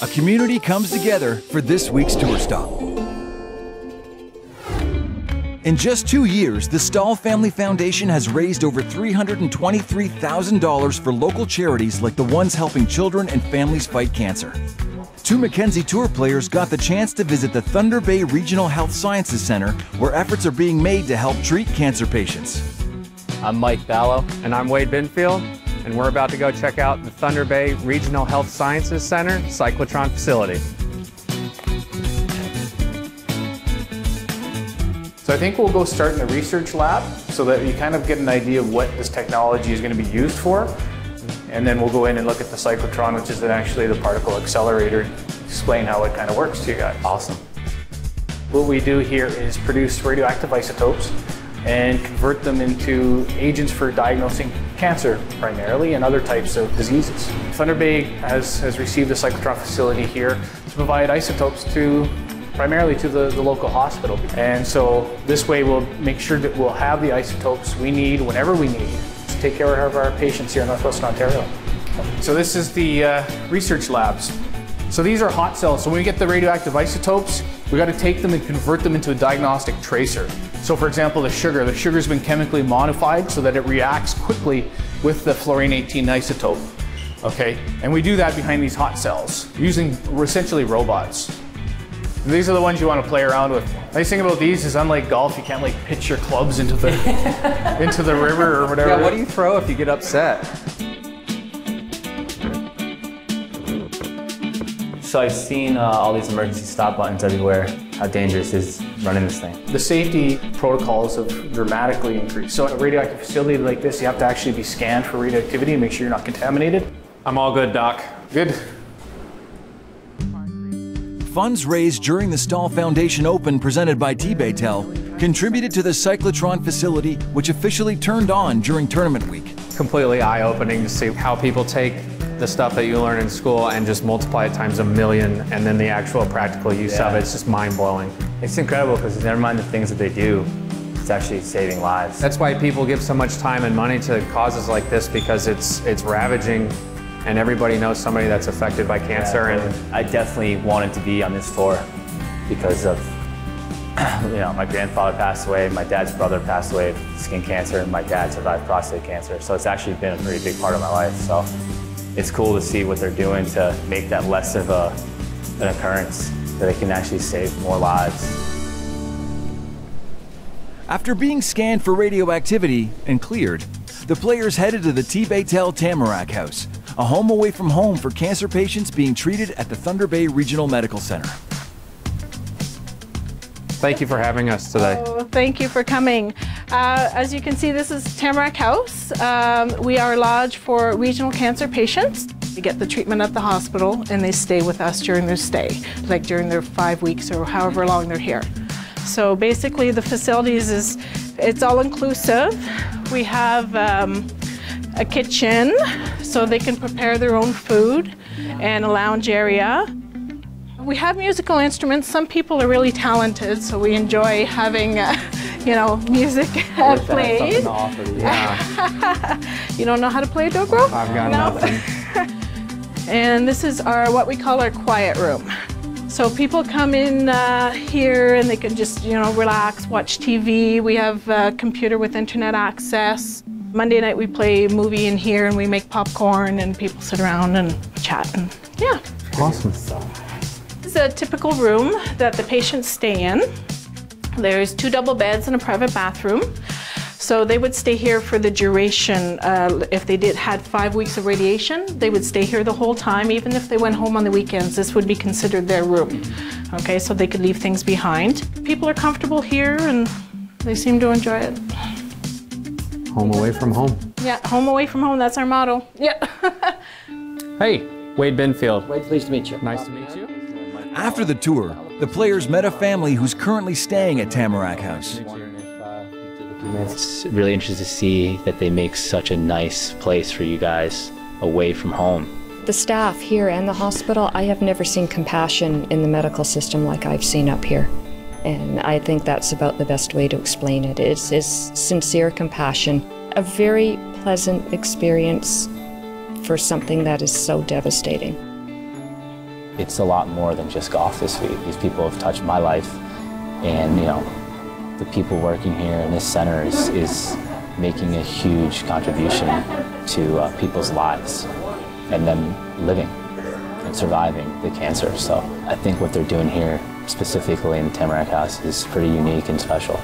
a community comes together for this week's tour stop. In just 2 years, the Stahl Family Foundation has raised over $323,000 for local charities like the ones helping children and families fight cancer. 2 Mackenzie Tour players got the chance to visit the Thunder Bay Regional Health Sciences Center, where efforts are being made to help treat cancer patients. I'm Mike Ballo. And I'm Wade Binfield, and we're about to go check out the Thunder Bay Regional Health Sciences Center cyclotron facility. So I think we'll go start in the research lab so that you kind of get an idea of what this technology is going to be used for. And then we'll go in and look at the cyclotron, which is actually the particle accelerator, explain how it kind of works to you guys. Awesome. What we do here is produce radioactive isotopes and convert them into agents for diagnosing cancer primarily and other types of diseases. Thunder Bay has received a cyclotron facility here to provide isotopes primarily to the local hospital. And so this way we'll make sure that we'll have the isotopes we need whenever we need to take care of our patients here in Northwestern Ontario. So this is the research labs. So these are hot cells. So when we get the radioactive isotopes, we got to take them and convert them into a diagnostic tracer. So for example, the sugar's been chemically modified so that it reacts quickly with the fluorine-18 isotope. Okay, and we do that behind these hot cells using essentially robots. These are the ones you want to play around with. The nice thing about these is, unlike golf, you can't like pitch your clubs into the into the river or whatever. Yeah, what do you throw if you get upset? So I've seen all these emergency stop buttons everywhere. How dangerous is running this thing? The safety protocols have dramatically increased. So at a radioactive facility like this, you have to actually be scanned for radioactivity and make sure you're not contaminated. I'm all good, Doc. Good. Funds raised during the Stahl Foundation Open presented by Tbaytel contributed to the cyclotron facility, which officially turned on during tournament week. Completely eye-opening to see how people take the stuff that you learn in school and just multiply it times 1,000,000, and then the actual practical use of it. It's just mind-blowing. It's incredible because never mind the things that they do, it's actually saving lives. That's why people give so much time and money to causes like this, because it's ravaging, and everybody knows somebody that's affected by cancer. And I definitely wanted to be on this tour because of, my grandfather passed away, my dad's brother passed away of skin cancer, and my dad survived prostate cancer. So it's actually been a pretty big part of my life. So it's cool to see what they're doing to make that less of an occurrence, that they can actually save more lives. After being scanned for radioactivity and cleared, the players headed to the Tbaytel Tamarack House, a home away from home for cancer patients being treated at the Thunder Bay Regional Medical Center. Thank you for having us today. Oh, thank you for coming. As you can see, this is Tamarack House. We are a lodge for regional cancer patients. They get the treatment at the hospital and they stay with us during their stay, like during their 5 weeks or however long they're here. So basically the facilities it's all inclusive. We have a kitchen so they can prepare their own food, and a lounge area. We have musical instruments. Some people are really talented, so we enjoy having music played. Yeah. You don't know how to play a dobro? I've got nothing. And this is what we call our quiet room. So people come in here and they can just, relax, watch TV. We have a computer with internet access. Monday night we play a movie in here and we make popcorn and people sit around and chat, and yeah. Awesome. This is a typical room that the patients stay in. There's 2 double beds and a private bathroom. So they would stay here for the duration. If they had 5 weeks of radiation, they would stay here the whole time. Even if they went home on the weekends, this would be considered their room. Okay, so they could leave things behind. People are comfortable here and they seem to enjoy it. Home away from home. Yeah, home away from home, that's our motto. Yeah. Hey, Wade Binfield. Wade, pleased to meet you. Nice to meet you. After the tour, the players met a family who's currently staying at Tamarack House. It's really interesting to see that they make such a nice place for you guys away from home. The staff here and the hospital, I have never seen compassion in the medical system like I've seen up here. And I think that's about the best way to explain it. It's sincere compassion, a very pleasant experience for something that is so devastating. It's a lot more than just golf this week. These people have touched my life, and the people working here in this center is making a huge contribution to people's lives and them living and surviving the cancer. So I think what they're doing here, specifically in the Tamarack House, is pretty unique and special.